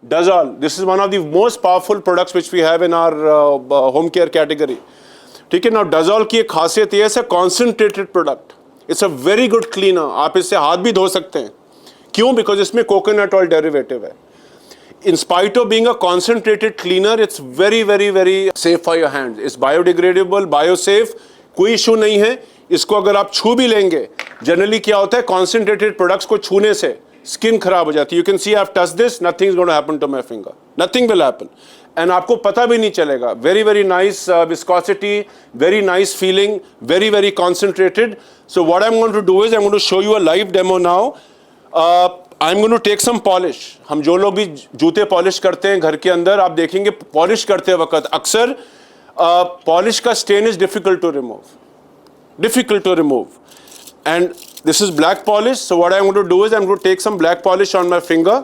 Dazol. This is one of the most powerful products which we have in our home care category. ठीक है ना. Dazol की एक खासियत ये है, concentrated product. It's a very good cleaner. आप इससे हाथ भी धो सकते हैं. क्यों? Because इसमें coconut oil derivative है. In spite of being a concentrated cleaner, it's very, very, very safe for your hands. It's biodegradable, biosafe. कोई इशू नहीं है. इसको अगर आप छू भी लेंगे, जनरली क्या होता है, concentrated products को छूने से स्किन खराब हो जाती है. You can see I have touched this, nothing is going to happen to my finger, nothing will happen, and आपको पता भी नहीं चलेगा. Very very nice viscosity, very nice feeling, very very concentrated. So what I am going to do is I am going to show you a live demo now. I am going to take some polish. हम जो लोग भी जूते polish करते हैं घर के अंदर, आप देखेंगे पॉलिश करते वक्त अक्सर पॉलिश का stain is difficult to remove, difficult to remove. And this is black polish. So what I'm going to do is I'm going to take some black polish on my finger.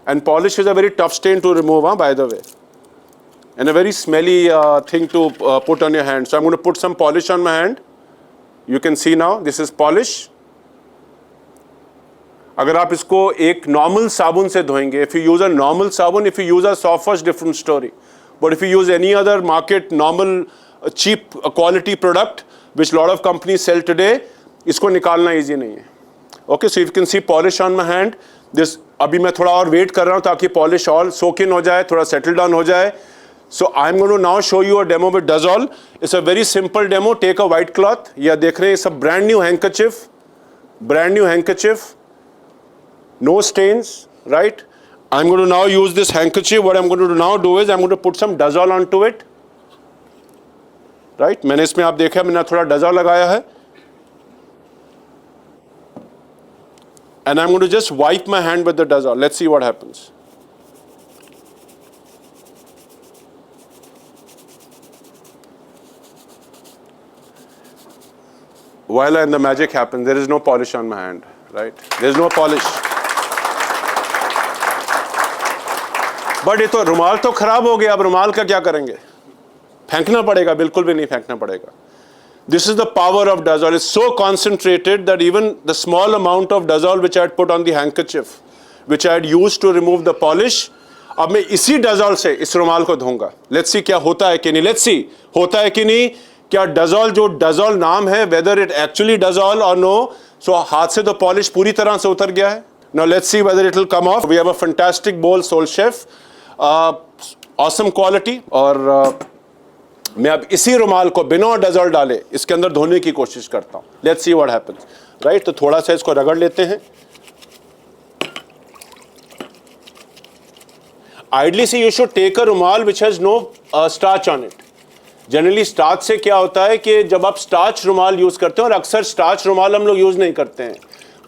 And polish is a very tough stain to remove, by the way. And a very smelly thing to put on your hand. So I'm going to put some polish on my hand. You can see now, this is polish. अगर आप इसको एक normal साबुन से धोएंगे, if you use a normal साबुन, if you use a soft wash, different story. But if you use any other market normal cheap quality product which lot of companies sell today, इसको निकालना easy नहीं है. Okay, so you can see polish on my hand. This अभी मैं थोड़ा और wait कर रहा हूँ ताकि polish all soak in हो जाए, थोड़ा settle down हो जाए. So I'm going to now show you a demo with Dazol. It's a very simple demo. Take a white cloth. या देख रहे हैं सब brand new handkerchief, brand new handkerchief, no stains, right? I'm going to now use this handkerchief. What I'm going to now do is I'm going to put some Dazol onto it. Right? मैंने इसमें आप देखा मैंने थोड़ा Dazol लगाया है. And I'm going to just wipe my hand with the Dazol. Let's see what happens. Voila, and the magic happens. There is no polish on my hand. Right? There is no polish. But ये तो रुमाल तो खराब हो गया. अब रुमाल का क्या करेंगे? फेंकना पड़ेगा? बिल्कुल भी नहीं फेंकना पड़ेगा. This is the power of Dazol. It's so concentrated that even the small amount of Dazol which I had put on the handkerchief which I had used to remove the polish, अब मैं इसी Dazol से इस रुमाल को धोऊंगा. Let's see क्या होता है कि नहीं. लेट्स सी होता है कि नहीं. क्या Dazol, जो Dazol नाम है, वेदर इट एक्चुअली Dazol और नो. सो हाथ से तो पॉलिश पूरी तरह से उतर गया है. Now let's see whether it will come off. We have a fantastic bowl, soul chef, awesome quality. और मैं अब इसी रुमाल को बिना Dazol डाले इसके अंदर धोने की कोशिश करता हूं. Let's see what happens. Right, तो थोड़ा सा इसको रगड़ लेते हैं. Ideally see you should take a rumal which has no starch on it. Generally starch से क्या होता है कि जब आप स्टार्च रुमाल यूज करते हैं, और अक्सर स्टार्च रुमाल हम लोग यूज नहीं करते हैं.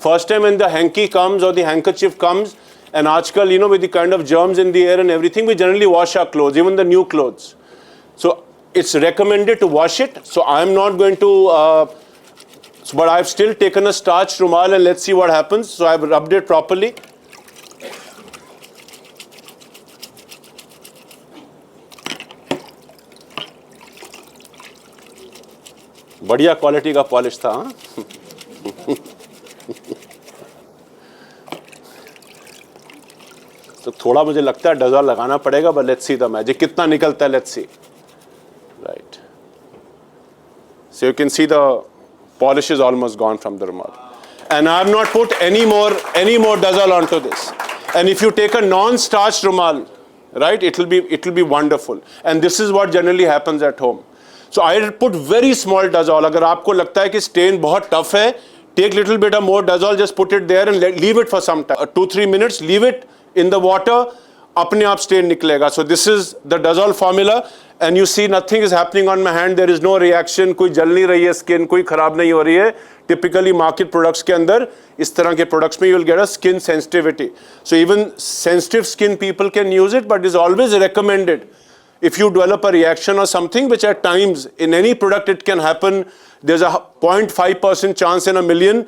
First time when the hanky comes और द हैंकरचिफ कम्स, and आजकल, you know, with the kind of germs in the air and everything, we generally wash our clothes, even the new clothes. So it's recommended to wash it. So I'm not going to, but I've still taken a starched rumal and let's see what happens. So I've rubbed it properly. बढ़िया quality का polish था. तो थोड़ा मुझे लगता है Dazol लगाना पड़ेगा, but let's see the magic. कितना निकलता है, let's see. Right. So you can see the polish is almost gone from the rumal. And I have not put any more Dazol onto this. And if you take a non-starched rumal, right, it will be wonderful. And this is what generally happens at home. So I put very small Dazol. अगर आपको लगता है कि stain बहुत tough है, take little bit of more Dazol, just put it there and leave it for some time. 2-3 minutes, leave it in the water, अपने आप stain निकलेगा. So this is the Dazol formula and you see nothing is happening on my hand. There is no reaction. कोई जल नहीं रही है skin, कोई खराब नहीं हो रही है. Typically market products के अंदर इस तरह के products में you will get a skin sensitivity. So even sensitive skin people can use it, but it is always recommended if you develop a reaction or something, which at times in any product it can happen. There's a 0.5% chance in a million.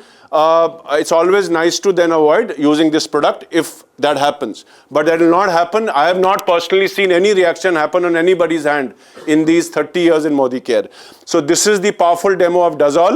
It's always nice to then avoid using this product if that happens. But that will not happen. I have not personally seen any reaction happen on anybody's hand in these 30 years in Modi Care. So this is the powerful demo of Dazol.